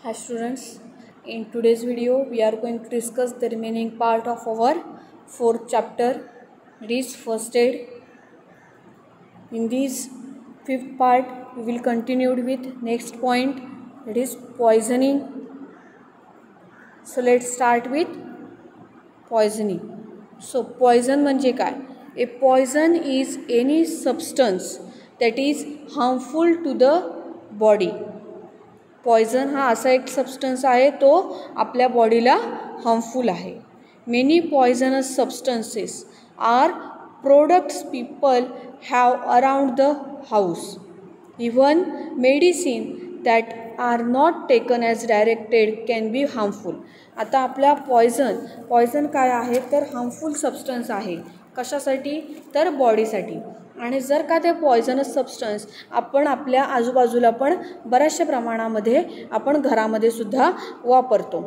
Hi students, in today's video we are going to discuss the remaining part of our fourth chapter, that is first aid. In this fifth part we will continue with next point, that is poisoning. So let's start with poisoning. So poison म्हणजे काय? A poison is any substance that is harmful to the body. Poison हा असा एक substance आहे तो आपल्या बॉडीला harmful आहे. Many poisonous substances are products people have around the house. Even medicine that are not taken as directed can be harmful. आता आपल्या पॉयझन काय आहे तर हार्मफुल सबस्टन्स आहे. कशासाठी तर बॉडीसाठी. आणि जर का ते पॉयझनस सबस्टन्स आपण आपल्या आजूबाजूला पण बऱ्याचशा प्रमाणामध्ये आपण घरामध्ये सुद्धा वापरतो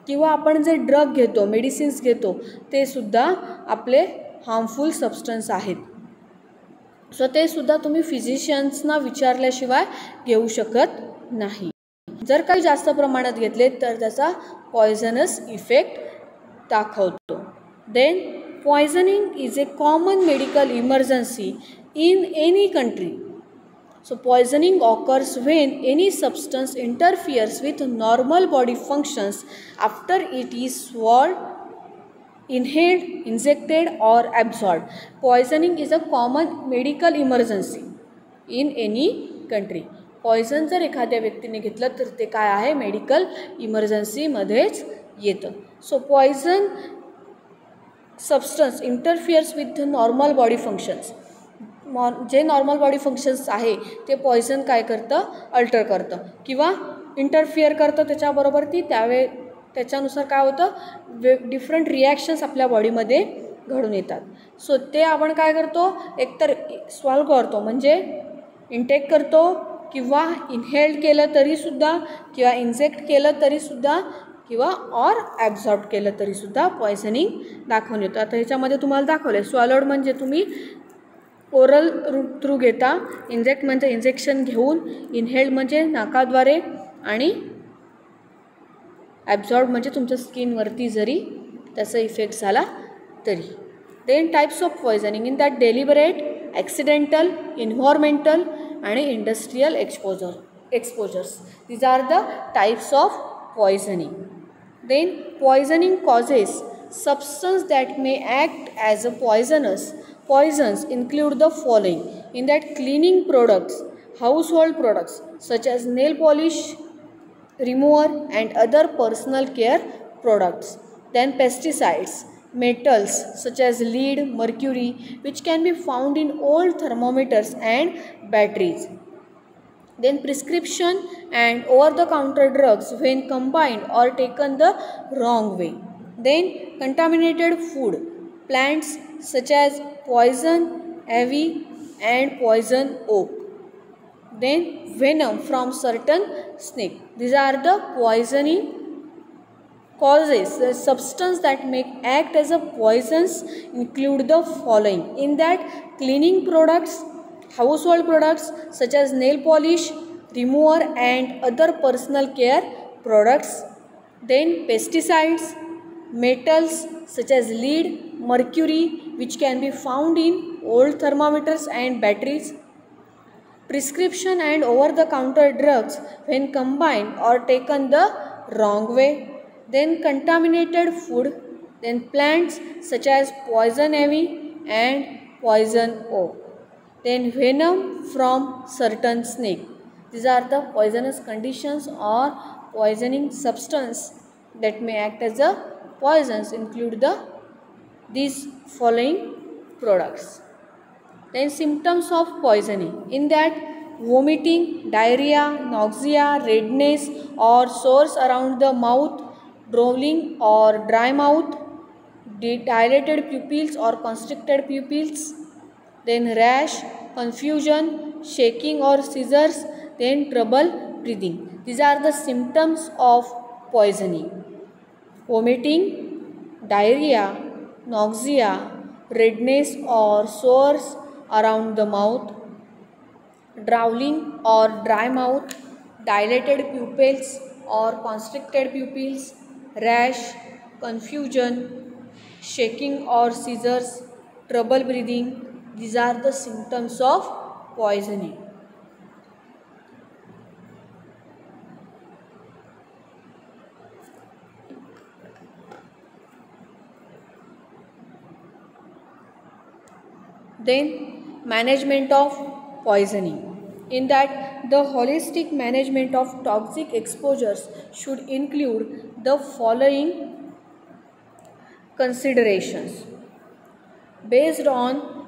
किंवा आपण जे ड्रग घेतो मेडिसिन्स घेतो ते सुद्धा आपले हार्मफुल सबस्टन्स आहेत. सो ते सुद्धा तुम्ही फिजिशियन्सना विचारल्याशिवाय घेऊ शकत नाही. जर काही जास्त प्रमाणात घेतले तर त्याचा पॉयझनस इफेक्ट दाखवतो. Then poisoning is a common medical emergency in any country. So poisoning occurs when any substance interferes with normal body functions after it is swallowed, inhaled, injected or absorbed. Poisoning is a common medical emergency in any country. Poison जर एखाद्या व्यक्तीने घेतलं तर ते काय आहे medical इमर्जन्सीमध्येच येतं. So poison substance interferes with the normal body functions. जे नॉर्मल बॉडी फंक्शन्स आहे ते पॉयझन काय करतं अल्टर करतं किंवा इंटरफिअर करतं त्याच्याबरोबर. त्याच्यानुसार काय होतं डिफरंट रिॲक्शन्स आपल्या बॉडीमध्ये घडून येतात. सो ते आपण काय करतो एकतर स्वॉल्व करतो म्हणजे इंटेक करतो किंवा इनहेल्ड केलं तरीसुद्धा किंवा इंजेक्ट केलं तरीसुद्धा किंवा ऑर ॲब्झॉर्ब केलं तरीसुद्धा पॉयझनिंग दाखवून येतं. आता ह्याच्यामध्ये तुम्हाला दाखवलं आहे स्वॉलोड म्हणजे तुम्ही ओरल रूट थ्रू घेता, इंजेक्ट म्हणजे इंजेक्शन घेऊन, इनहेल्ड म्हणजे नाकाद्वारे आणि ॲब्झॉर्ब म्हणजे तुमच्या स्किनवरती जरी त्याचा इफेक्ट झाला तरी. Then types of poisoning in that deliberate, accidental, environmental आणि industrial exposures. These are the types of poisoning. Then poisoning causes substance that may act as a poisons include the following. In that cleaning products, household products such as nail polish remover and other personal care products. Then pesticides, metals such as lead, mercury which can be found in old thermometers and batteries. Then prescription and over-the-counter drugs when combined or taken the wrong way. Then contaminated food, plants such as poison ivy and poison oak. Then venom from certain snake. These are the poisoning causes. The substance that may act as a poisons include the following. In that cleaning products, household products such as nail polish remover and other personal care products. Then pesticides, metals such as lead, mercury which can be found in old thermometers and batteries. Prescription and over the counter drugs when combined or taken the wrong way. Then contaminated food. Then plants such as poison ivy and poison oak. Then venom from certain snake. These are the poisonous conditions or poisoning substance that may act as a poisons include these following products. Then symptoms of poisoning. In that vomiting, diarrhea, nausea, redness or sores around the mouth, drooling or dry mouth, dilated pupils or constricted pupils. Then rash, confusion, shaking or seizures, then trouble breathing. These are the symptoms of poisoning. Vomiting, diarrhea, nausea, redness or sores around the mouth, drooling or dry mouth, dilated pupils, or constricted pupils, rash, confusion, shaking or seizures, trouble breathing. These are the symptoms of poisoning. Then management of poisoning. In that, the holistic management of toxic exposures should include the following considerations based on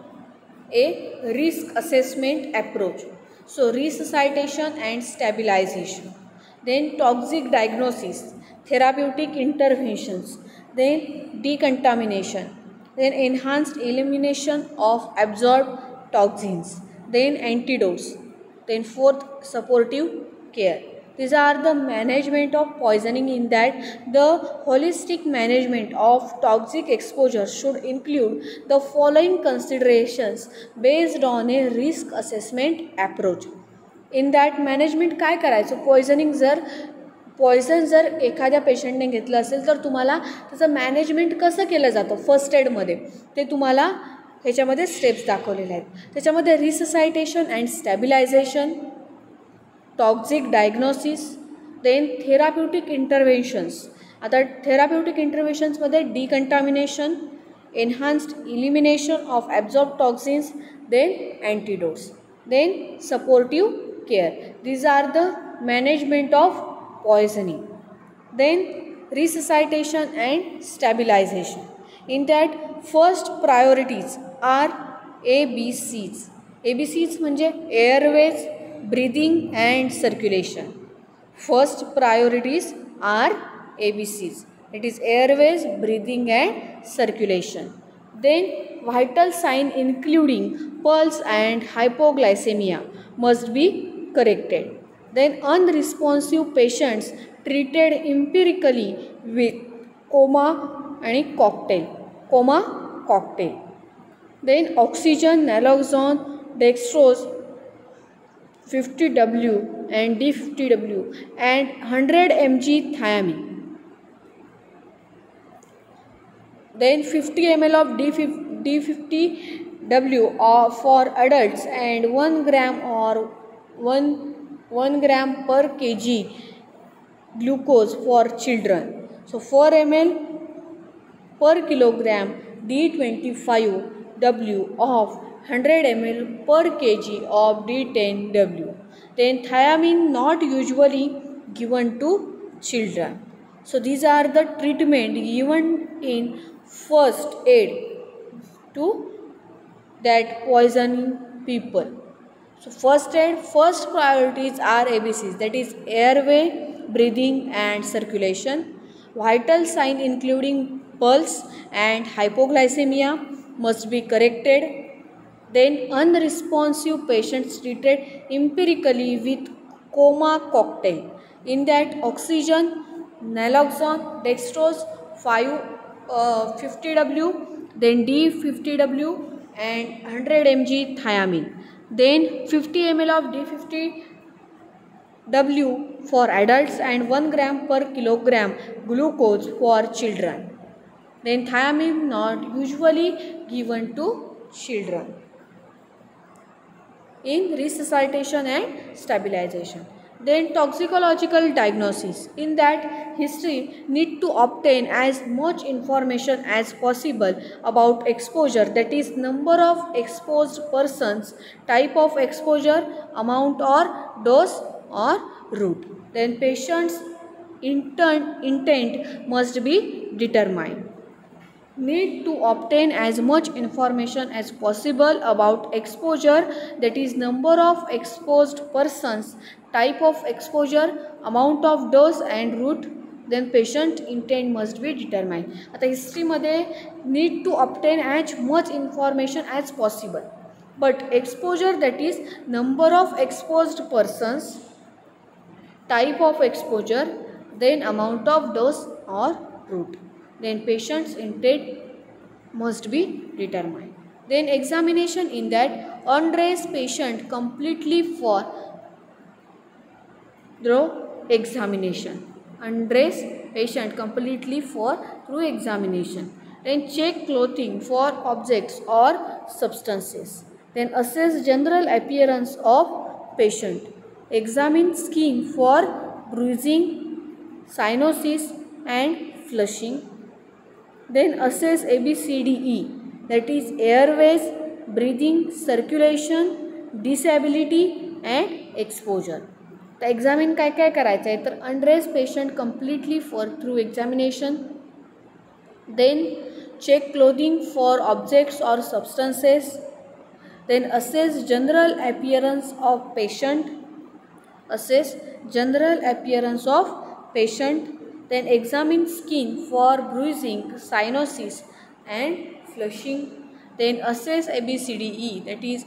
a risk assessment approach. So resuscitation and stabilization. Then toxic diagnosis, therapeutic interventions, then decontamination, then enhanced elimination of absorbed toxins, then antidotes, then fourth supportive care. These are the management of poisoning. In that, the holistic management of toxic exposure should include the following considerations based on a risk assessment approach. In that management काय करायचं, poison जर एखाद्या पेशंटने घेतलं असेल तर तुम्हाला त्याचं management कसं केलं जातं फर्स्ट एडमध्ये ते तुम्हाला ह्याच्यामध्ये स्टेप्स दाखवलेले आहेत. त्याच्यामध्ये resuscitation and stabilisation, toxic diagnosis, then therapeutic interventions. आता थेराप्युटिक इंटरव्हेन्शन्समध्ये decontamination, enhanced elimination of absorb toxins, then antidotes, then supportive care. These are the management of poisoning. Then resuscitation and stabilization. In that, first priorities are ABCs. ABCs म्हणजे airways, breathing and circulation. First priorities are ABCs. It is airways, breathing and circulation. Then vital sign including pulse and hypoglycemia must be corrected. Then unresponsive patients treated empirically with coma cocktail. Then oxygen, naloxone, dextrose 50W and D50W and 100 mg thiamine. Then 50 ml of D50W for adults and 1 gram or 1 gram per kg glucose for children. So 4 ml per kilogram D25W of 100 ml per kg of D10W. Then thiamine not usually given to children. So these are the treatment given in first aid to that poisoning people. So first aid, first priorities are ABCs, that is airway, breathing and circulation. Vital sign including pulse and hypoglycemia must be corrected. Then unresponsive patients treated empirically with coma cocktail. In that, oxygen, naloxone, dextrose 50W, then D50W and 100 mg thiamine. Then 50 ml of D50W for adults and 1 gram per kilogram glucose for children. Then thiamine not usually given to children. In resuscitation and stabilization. Then toxicological diagnosis. In that, history need to obtain as much information as possible about exposure, that is number of exposed persons, type of exposure, amount or dose or route. Then patient's intent must be determined. Need to obtain as much information as possible about exposure, that is number of exposed persons, type of exposure, amount of dose and route. Then patient intent must be determined. आता हिस्ट्रीमध्ये need to obtain as much information as possible, but exposure, that is number of exposed persons, type of exposure, then amount of dose or route. Then patient's intent must be determined. Then examination. In that, undress patient completely for thorough examination. undress patient completely through examination. Then check clothing for objects or substances. Then assess general appearance of patient. Examine skin for bruising, cyanosis and flushing. Then assess ABCDE, that is airways, breathing, circulation, disability and exposure. तर examine काय काय करायचं आहे तर undress patient completely through examination. Then check clothing for objects और substances. Then assess general appearance of patient. Then examine skin for bruising, cyanosis and flushing. Then assess ABCDE, that is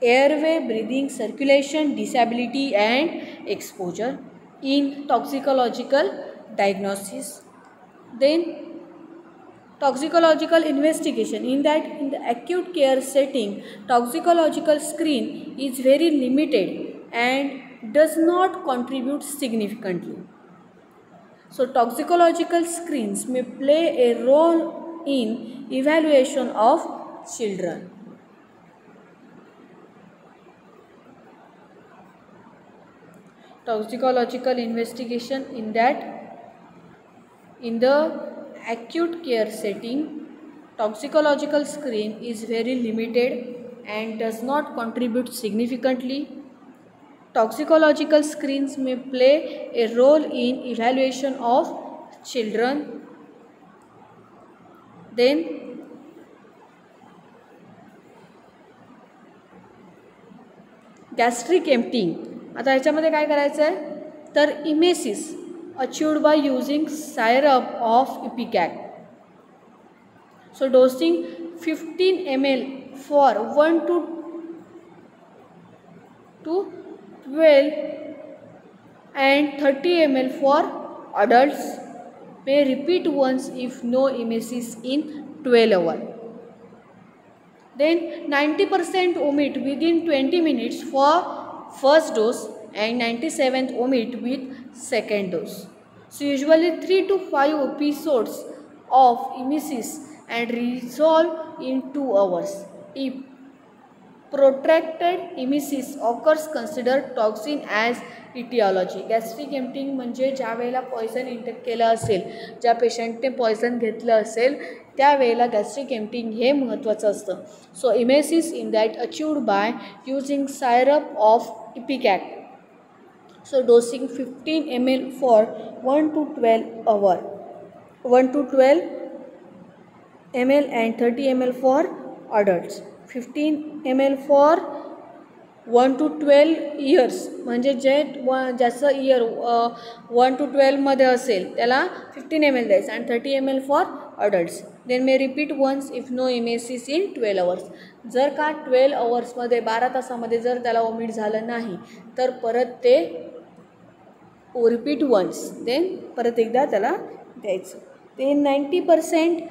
airway, breathing, circulation, disability and exposure in toxicological diagnosis. Then toxicological investigation, in the acute care setting toxicological screen is very limited and does not contribute significantly. So toxicological screens may play a role in evaluation of children. Toxicological investigation, in the acute care setting toxicological screen is very limited and does not contribute significantly. Toxicological screens may play a role in evaluation of children. Then gastric emptying. आता ह्याच्यामध्ये काय करायचं आहे तर emesis achieved by using syrup of ipecac. So dosing 15 ml for 1 to 12 and 30 ml for adults. May repeat once if no emesis in 12 hours. Then 90% omit within 20 minutes for first dose and 97th omit with second dose. So usually 3 to 5 episodes of emesis and resolve in 2 hours. If protracted emesis occurs, consider toxin as etiology. Gastric emptying म्हणजे ज्या वेळेला poison intake केलं असेल, ज्या पेशंटने poison घेतलं असेल त्यावेळेला gastric emptying हे महत्त्वाचं असतं. So emesis in that achieved by using syrup of ipecac. So dosing 15 ml for 1 to 12 hour, 1 to 12 ml and 30 ml for adults. 15 ml for 1 to 12 years म्हणजे ज्याचं इयर 1 to 12मध्ये असेल त्याला 15 ml द्यायचं आणि 30 ml for adults. Then may repeat once if no emesis in 12 hours. जर का 12 hours 12 तासामध्ये जर त्याला ओमिट झालं नाही तर परत ते रिपीट वन्स, देन परत एकदा त्याला द्यायचं. Then 90%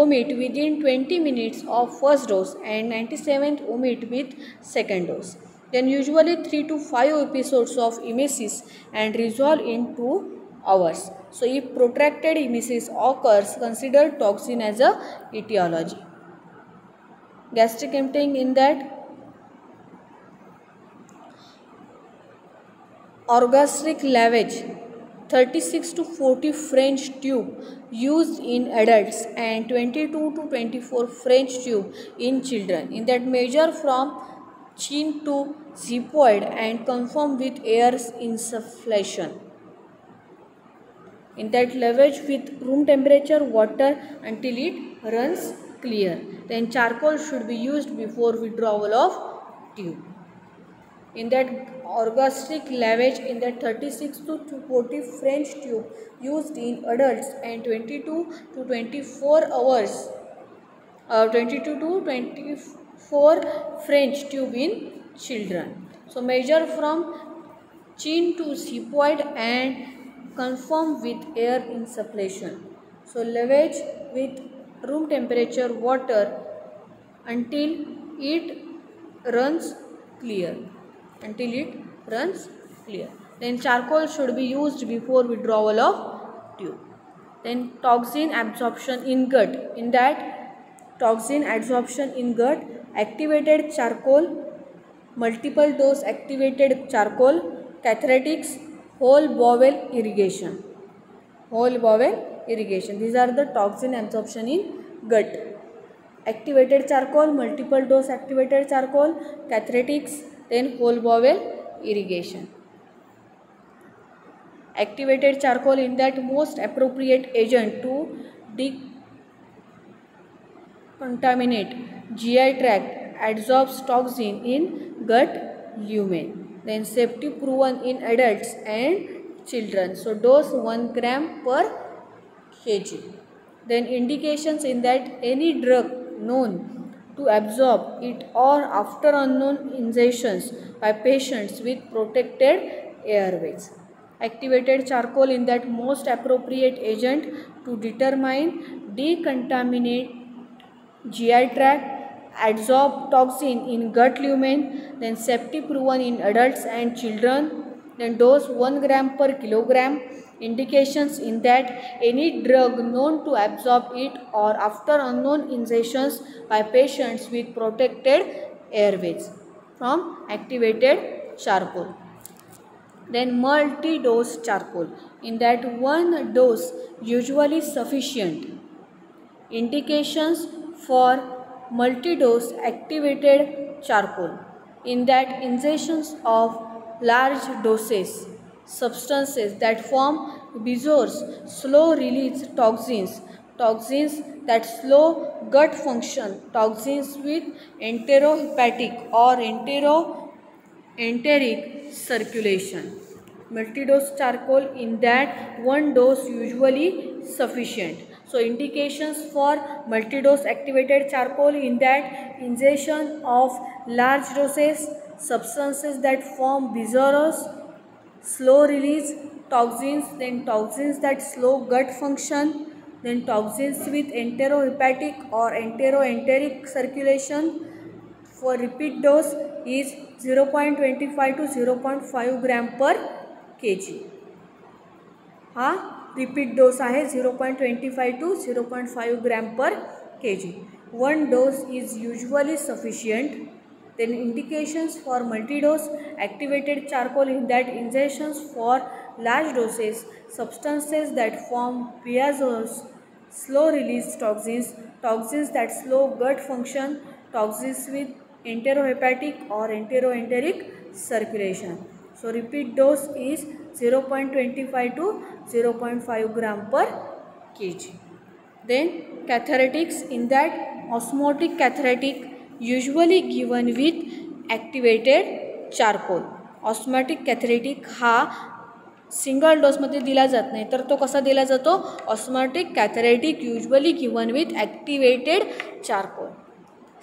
omit within 20 minutes of first dose and 97th omit with second dose. Then usually 3 to 5 episodes of emesis and resolve in 2 hours. So if protracted emesis occurs, consider toxin as a etiology. Gastric emptying, in that orgastric lavage 36 to 40 French tube used in adults and 22 to 24 French tube in children. In that measure from chin to xiphoid and confirm with air insufflation. In that lavage with room temperature water until it runs clear. Then charcoal should be used before withdrawal of tube. In that orgastric lavage, in that 36 to 40 French tube used in adults and 22 to 24 hours, 22 to 24 French tube in children. So measure from chin to xiphoid and confirm with air insufflation. So lavage with room temperature water until it runs clear. Then charcoal should be used before withdrawal of tube. Then toxin absorption in gut. In that toxin absorption in gut, activated charcoal, multiple dose activated charcoal, catharatics, whole bowel irrigation. Whole bowel irrigation. These are the toxin absorption in gut. Activated charcoal, multiple dose activated charcoal, catharatics, then whole bowel irrigation. Activated charcoal in that most appropriate agent to decontaminate GI tract, absorbs toxin in gut lumen. Then safety proven in adults and children. So dose 1 gram per kg. Then indications in that any drug known to absorb it or after unknown ingestions by patients with protected airways. Activated charcoal in that most appropriate agent to determine decontaminate GI tract, absorb toxin in gut lumen, then safety proven in adults and children, then dose 1 gram per kilogram. Indications in that any drug known to absorb it or after unknown ingestions by patients with protected airways from activated charcoal. Then multi-dose charcoal. In that one dose usually sufficient. Indications for multi-dose activated charcoal. In that ingestions of large doses, substances that form bezoars, slow release toxins, toxins that slow gut function, toxins with enterohepatic or enteric circulation. Multi-dose charcoal in that one dose usually sufficient. So indications for multi-dose activated charcoal in that ingestion of large doses, substances that form bezoars, slow release toxins, then toxins that slow gut function, then toxins with enterohepatic or enteric circulation. For repeat dose is 0.25 to 0.5 gram per kg. हा repeat dose आहे 0.25 to 0.5 gram per kg. One dose is usually sufficient. Then indications for multi-dose activated charcoal in that ingestions for large doses, substances that form bezoars, slow release toxins, toxins that slow gut function, toxins with enterohepatic or enteric circulation. So repeat dose is 0.25 to 0.5 gram per kg. Then catharatics, in that osmotic cathartic usually given with activated charcoal. ऑस्मॅटिक कॅथरेटिक हा single डोसमध्ये दिला जात नाही, तर तो कसा दिला जातो? Osmotic cathartic usually given with activated charcoal.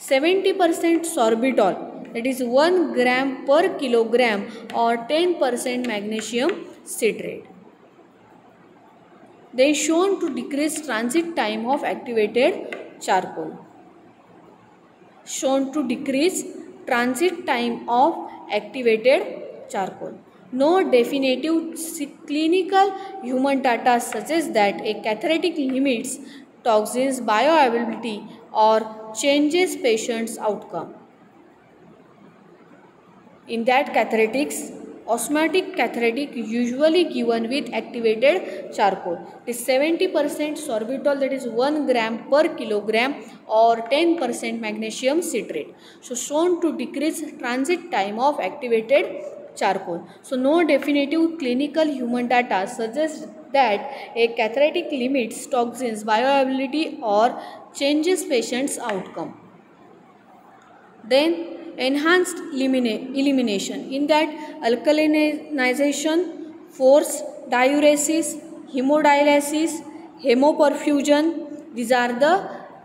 70% sorbitol, that is 1 gram per kilogram or 10% magnesium citrate. They shown to decrease transit time of activated charcoal. Shown to decrease transit time of activated charcoal. No definitive clinical human data suggests that a cathartic limits toxins bioavailability or changes patient's outcome. In that catharatics, osmotic cathartic usually given with activated charcoal is 70% sorbitol, that is 1 gram per kilogram or 10% magnesium citrate. So shown to decrease transit time of activated charcoal. So no definitive clinical human data suggests that a cathartic limits toxins bioavailability or changes patient's outcome. Then enhanced elimination, in that alkalinization, forced diuresis, hemodialysis, hemoperfusion, these are the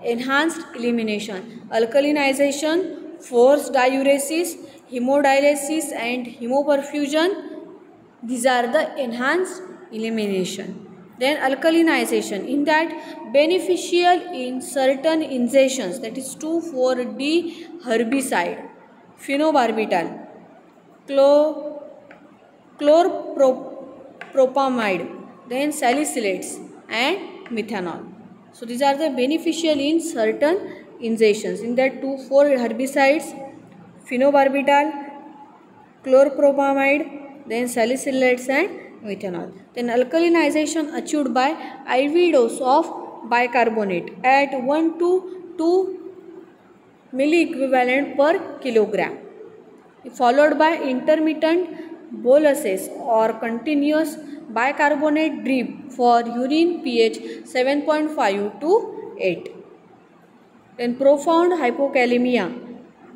enhanced elimination. Alkalinization, forced diuresis, hemodialysis and hemoperfusion, these are the enhanced elimination. Then alkalinization, in that beneficial in certain ingestions, that is 2,4-D herbicide, phenobarbital, chlorpropamide, then salicylates and methanol. So these are the beneficial in certain ingestions. In that 4 herbicides, phenobarbital, chlorpropamide, then salicylates and methanol. Then alkalinization achieved by IV dose of bicarbonate at 1 to 2 milliequivalent per kilogram, followed by intermittent boluses or continuous bicarbonate drip for urine pH 7.5 to 8. Then profound hypokalemia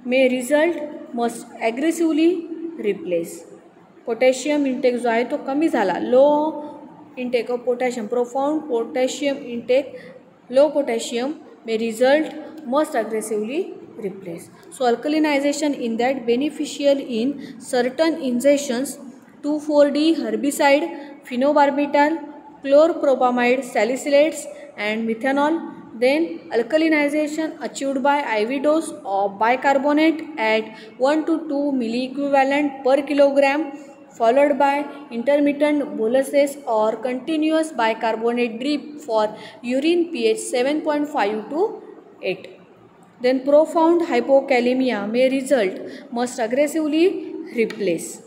may result, must aggressively replace. Potassium intake जो आहे तो कमी झाला, low intake of potassium, profound potassium intake, low potassium may result, must aggressively replace. So alkalinization in that beneficial in certain ingestions, 2,4-D herbicide, phenobarbital, chlorpropamide, salicylates and methanol. Then alkalinization achieved by IV dose of bicarbonate at 1 to 2 milliequivalent per kilogram, followed by intermittent boluses or continuous bicarbonate drip for urine pH 7.5 to 8. Then profound hypokalemia may result, must aggressively replace.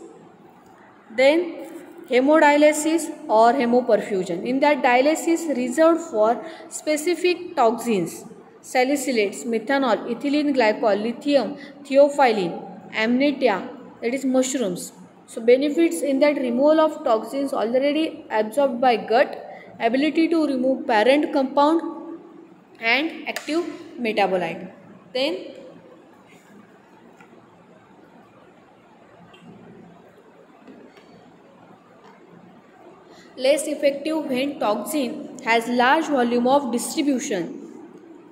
Then hemodialysis or hemoperfusion. In that dialysis reserved for specific toxins, salicylates, methanol, ethylene glycol, lithium, theophylline, amnesia, that is mushrooms. So benefits in that removal of toxins already absorbed by gut, ability to remove parent compound and active metabolite. Then less effective when toxin has large volume of distribution,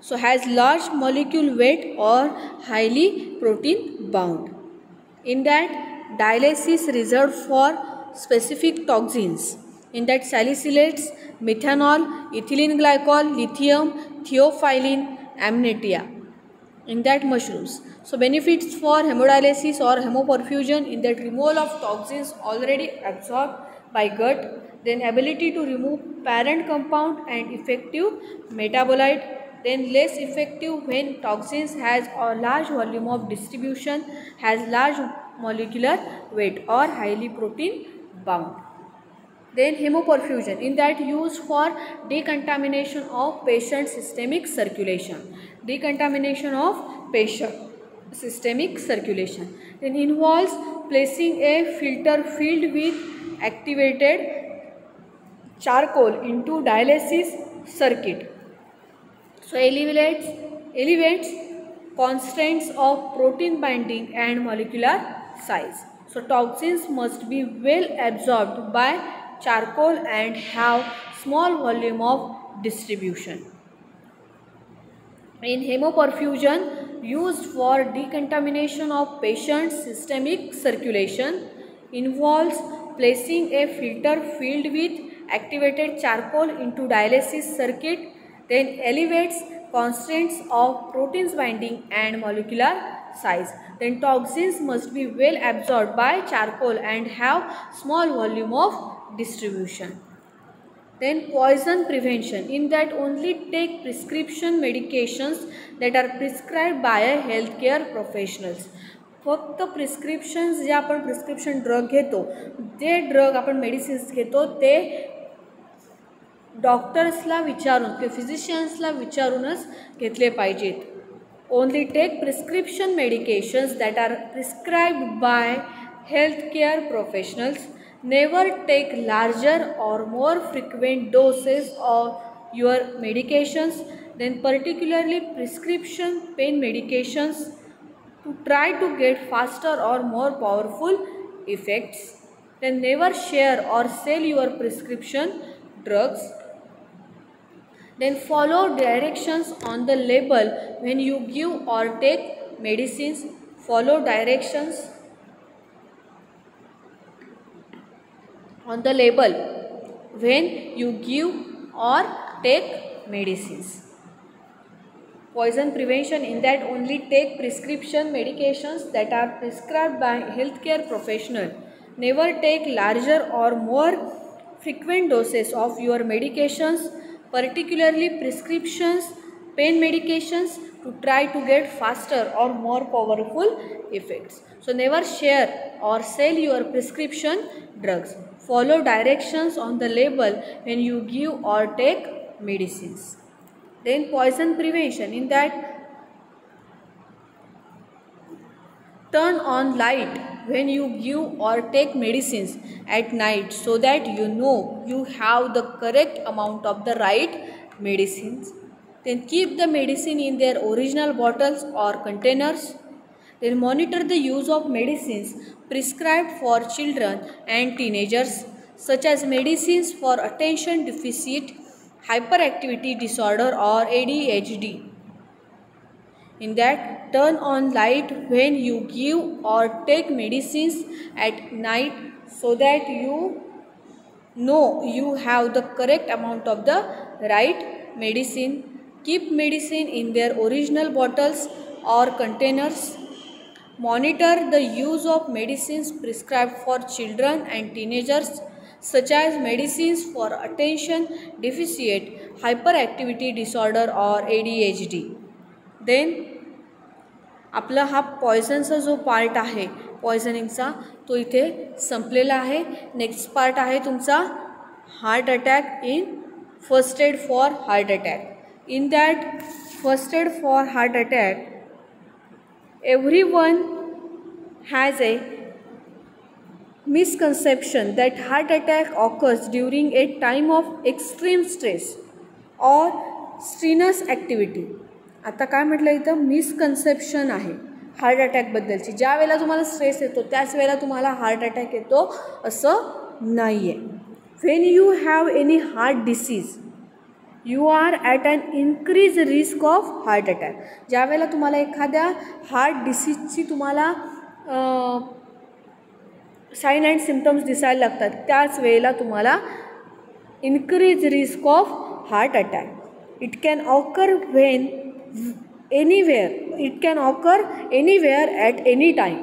so has large molecule weight or highly protein bound. In that dialysis reserved for specific toxins, in that salicylates, methanol, ethylene glycol, lithium, theophylline, amnesia, in that mushrooms. So benefits for hemodialysis or hemoperfusion, in that removal of toxins already absorbed by gut, then ability to remove parent compound and effective metabolite. Then less effective when toxins has a large volume of distribution, has large molecular weight or highly protein bound. Then hemoperfusion, in that used for decontamination of patient systemic circulation. Decontamination of patient systemic circulation. Then involves placing a filter filled with activated charcoal into dialysis circuit. So elevates constraints of protein binding and molecular size. So toxins must be well absorbed by charcoal and have small volume of distribution. In hemoperfusion, used for decontamination of patient's systemic circulation, involves placing a filter filled with activated charcoal into dialysis circuit, then elevates constraints of proteins binding and molecular size. Then toxins must be well absorbed by charcoal and have small volume of distribution. Then poison prevention, in that only take prescription medications that are prescribed by a healthcare professionals. फक्त prescriptions जे आपण prescription drug घेतो, ते drug आपण medicines घेतो ते डॉक्टर्सला विचारून किंवा फिजिशियन्सला विचारूनच घेतले पाहिजेत. Only take prescription medications that are prescribed by healthcare professionals. Never take larger or more frequent doses of your medications, then particularly prescription pain medications, to try to get faster or more powerful effects. Then never share or sell your prescription drugs. Then follow directions on the label when you give or take medicines. Follow directions on the label when you give or take medicines. Poison prevention, in that only take prescription medications that are prescribed by healthcare professional. Never take larger or more frequent doses of your medications, particularly prescriptions, pain medications, to try to get faster or more powerful effects. So never share or sell your prescription drugs. Follow directions on the label when you give or take medicines. Then poison prevention, in that turn on light when you give or take medicines at night so that you know you have the correct amount of the right medicines. Then keep the medicine in their original bottles or containers. Then monitor the use of medicines prescribed for children and teenagers, such as medicines for attention deficit hyperactivity disorder or ADHD. In that, turn on light when you give or take medicines at night so that you know you have the correct amount of the right medicine. Keep medicine in their original bottles or containers. Monitor the use of medicines prescribed for children and teenagers, such as medicines for attention deficit hyperactivity disorder or ADHD. Then आपला हा पॉयझनचा जो part आहे पॉयझनिंगचा तो इथे संपलेला आहे. Next part आहे तुमचा heart attack in first aid for heart attack. In that first aid for heart attack everyone has a misconception that heart attack occurs during a time of extreme stress or strenuous activity. आता काय म्हटलं इथं misconception आहे heart अटॅकबद्दलची. ज्या वेळेला तुम्हाला stress येतो त्याच वेळेला तुम्हाला हार्ट अटॅक येतो असं नाही आहे. When you have any heart disease you are at an increase risk of heart attack. ज्या वेळेला तुम्हाला एखाद्या हार्ट डिसीजची तुम्हाला साईन अँड सिम्पटम्स दिसायला लागतात त्याच वेळेला तुम्हाला increase risk of heart attack. It can occur when anywhere, it can occur anywhere at any time.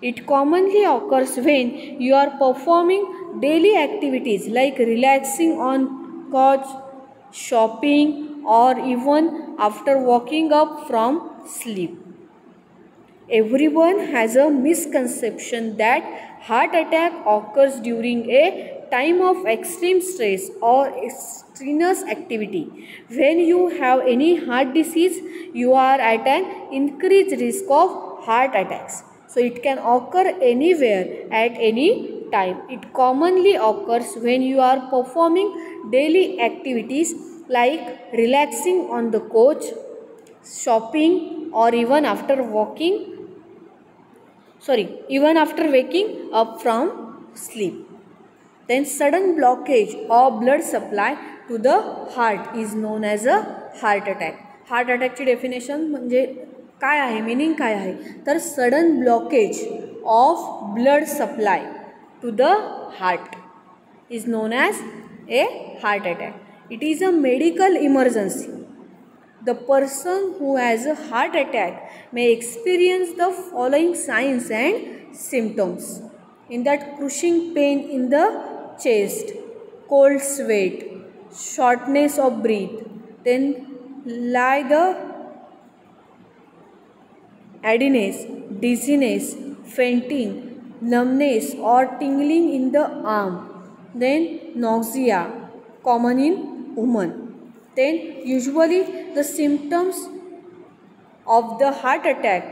It commonly occurs when you are performing daily activities like relaxing on couch, shopping, or even after waking up from sleep. Everyone has a misconception that heart attack occurs during a time of extreme stress or strenuous activity. When you have any heart disease, you are at an increased risk of heart attacks. So it can occur anywhere at any time. It commonly occurs when you are performing daily activities like relaxing on the couch, shopping, or even after waking up from sleep. Then sudden blockage of blood supply to the heart is known as a heart attack. Heart अटॅकची definition म्हणजे काय आहे, meaning काय आहे तर sudden blockage of blood supply to the heart is known as a heart attack. It is a medical emergency. The person who has a heart attack may experience the following signs and symptoms. In that, crushing pain in the chest, cold sweat, shortness of breath, then the addiness, dizziness, fainting, numbness or tingling in the arm, then nausea, common in women. Then usually the symptoms of the heart attack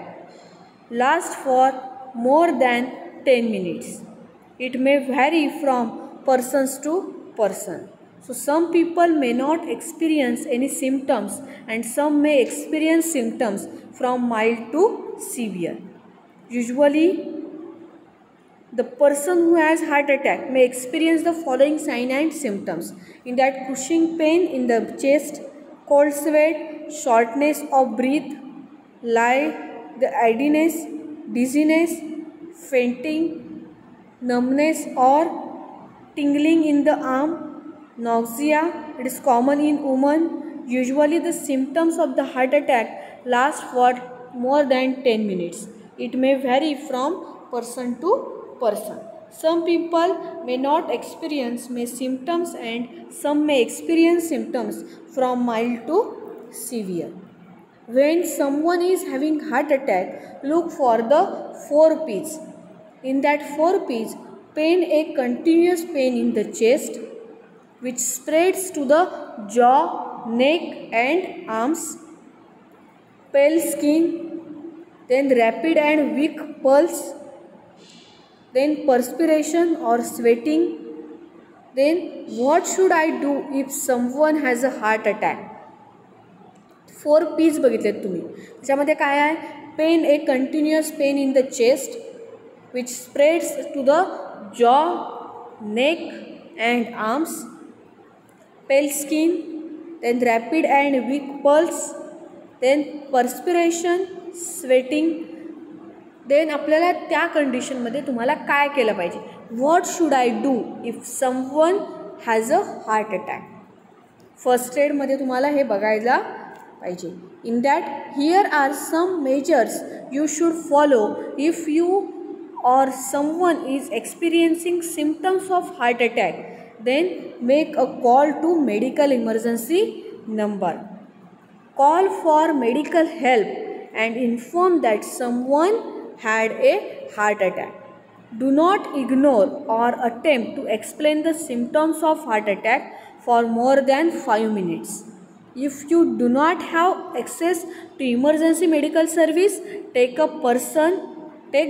last for more than 10 minutes. It may vary from persons to person. So some people may not experience any symptoms and some may experience symptoms from mild to severe. Usually the person who has heart attack may experience the following signs and symptoms. In that, crushing pain in the chest, cold sweat, shortness of breath, the addiness, dizziness, fainting, numbness or tingling in the arm, nausea. It is common in women. Usually the symptoms of the heart attack last for more than 10 minutes. It may vary from person to person. Some people may not experience symptoms and some may experience symptoms from mild to severe. When someone is having heart attack, look for the 4 P's. In that 4 P's, pain, a continuous pain in the chest which spreads to the jaw, neck and arms, pale skin, then rapid and weak pulse, then perspiration or sweating. Then what should I do if someone has a heart attack? 4 P's बघितलेत तुम्ही. त्याच्यामध्ये काय आहे? Pain, a continuous pain in the chest which spreads to the jaw, neck and arms, pale skin, then rapid and weak pulse, then perspiration, sweating. Then आपल्याला त्या कंडिशनमध्ये तुम्हाला काय केलं पाहिजे? What should I do if someone has a heart attack? First एडमध्ये तुम्हाला हे बघायला पाहिजे. In that here are some measures you should follow if you or someone is experiencing symptoms of heart attack. Then make a call to medical emergency number. Call for medical help and inform that someone had a heart attack. Do not ignore or attempt to explain the symptoms of heart attack for more than 5 minutes. If you do not have access to emergency medical service, take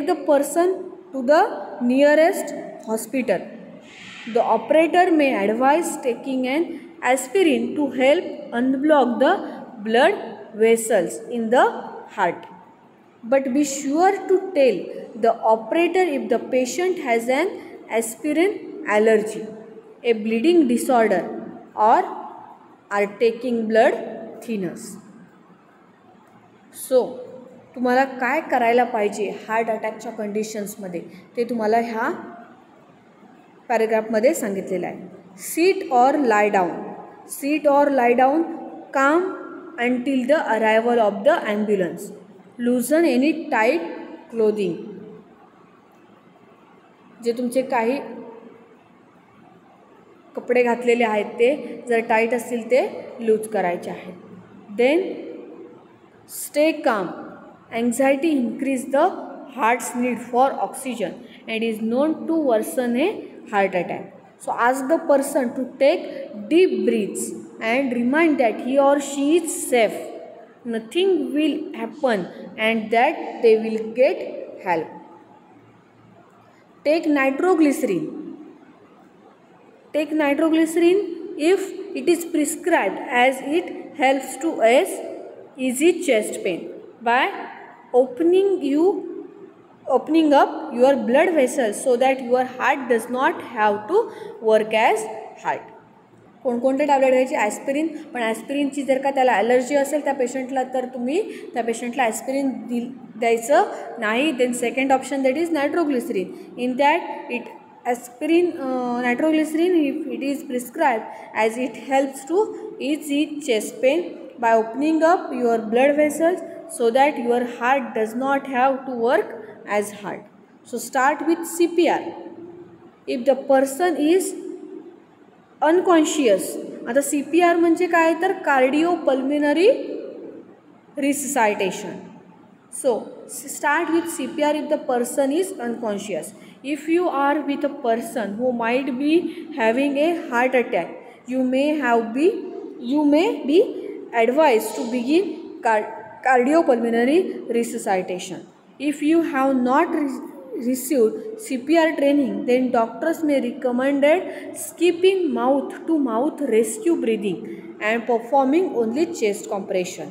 the person to the nearest hospital. The operator may advise taking an aspirin to help unblock the blood vessels in the heart. But be sure to tell the operator if the patient has an aspirin allergy, a bleeding disorder, or are taking blood thinners. So, तुम्हाला काय करायला पाहिजे heart अटॅकच्या कंडिशन्समध्ये ते तुम्हाला ह्या पॅरेग्राफमध्ये सांगितलेलं आहे. Sit or lie down. Sit or lie down calm until the arrival of the ambulance. Loosen any tight clothing. जे तुमचे काही कपडे घातलेले आहेत ते जर टाईट असतील ते लूज करायचे आहेत. Then stay calm. Anxiety increases the heart's need for oxygen and is known to worsen a heart attack. So ask the person to take deep breaths and remind that he or she is safe. Nothing will happen and that they will get help. Take nitroglycerin. Take nitroglycerin if it is prescribed, as it helps to ease chest pain by opening up your blood vessels so that your heart does not have to work as heart. कोणकोणते tablet घ्यायचे? Aspirin. पण ॲस्पिरिनची जर का त्याला allergy असेल त्या पेशंटला तर तुम्ही त्या पेशंटला ॲस्पिरिन द्यायचं नाही. Then second option that is nitroglycerin. In that it aspirin nitroglycerin if it is prescribed as it helps to ease chest pain by opening up your blood vessels so that your heart does not have to work as hard. So start with CPR. If the person is unconscious, आता CPR म्हणजे काय तर cardiopulmonary resuscitation. So start with CPR if the person is unconscious. If you are with a person who might be having a heart attack, you may be advised to begin cardiopulmonary resuscitation. If you have not received CPR training, then doctors may recommend skipping mouth to mouth rescue breathing and performing only chest compression.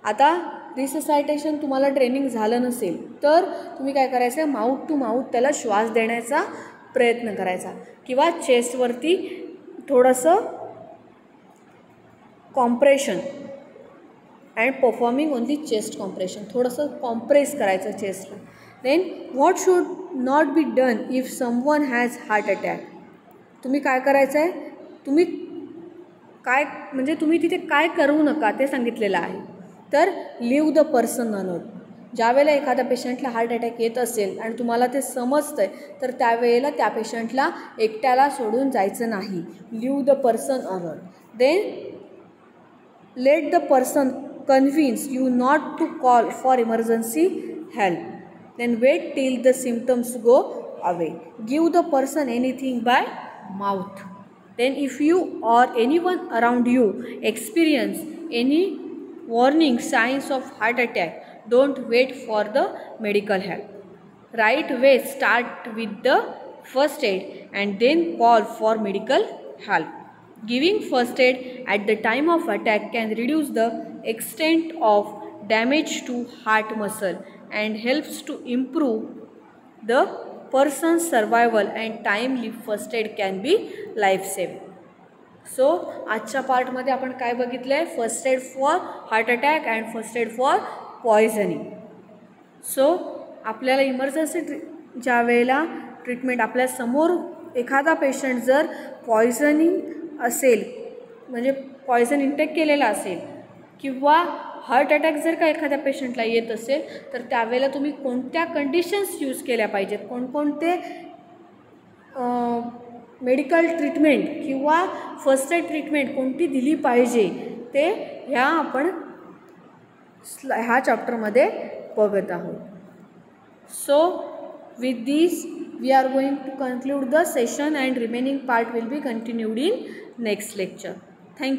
आता रिससायटेशन तुम्हाला training झालं नसेल तर तुम्ही काय करायचं? Mouth to mouth त्याला श्वास देण्याचा प्रयत्न करायचा किंवा चेस्टवरती थोडंसं compression and performing only chest compression. थोडंसं कॉम्प्रेस करायचं चेस्टला. Then what should not be done if someone has heart attack. तुम्ही काय करायचं आहे? तुम्ही काय म्हणजे तुम्ही तिथे काय करू नका ते सांगितलेलं आहे. तर लिव्ह द पर्सन अलोन. ज्यावेळेला एखाद्या पेशंटला हार्ट अटॅक येत असेल आणि तुम्हाला ते समजतं आहे तर त्यावेळेला त्या पेशंटला एकट्याला सोडून जायचं नाही. Leave the person alone. Then let the person convince you not to call for emergency help. Then wait till the symptoms go away. Give the person anything by mouth. Then if you or anyone around you experience any warning signs of heart attack, don't wait for the medical help. Right away start with the first aid and then call for medical help. Giving first aid at the time of attack can reduce the extent of damage to heart muscle and helps to improve the person's survival, and timely first aid can be life saving. So आजच्या पार्टमध्ये आपण काय बघितलं आहे? First aid for heart attack and first aid for poisoning. So आपल्याला emergency ज्या वेळेला treatment आपल्यासमोर एखादा पेशंट जर पॉयझनिंग असेल म्हणजे पॉयझन इंटेक केलेला असेल किंवा हार्ट अटॅक जर का एखाद्या पेशंटला येत असेल तर त्यावेळेला तुम्ही कोणत्या कंडिशन्स यूज केल्या पाहिजेत, कोणकोणते मेडिकल ट्रीटमेंट किंवा फर्स्ट एड ट्रीटमेंट कोणती दिली पाहिजे ते आपण ह्या चॅप्टरमध्ये बघत आहोत. So with this we are going to conclude the session and remaining part will be continued in next lecture. Thank you.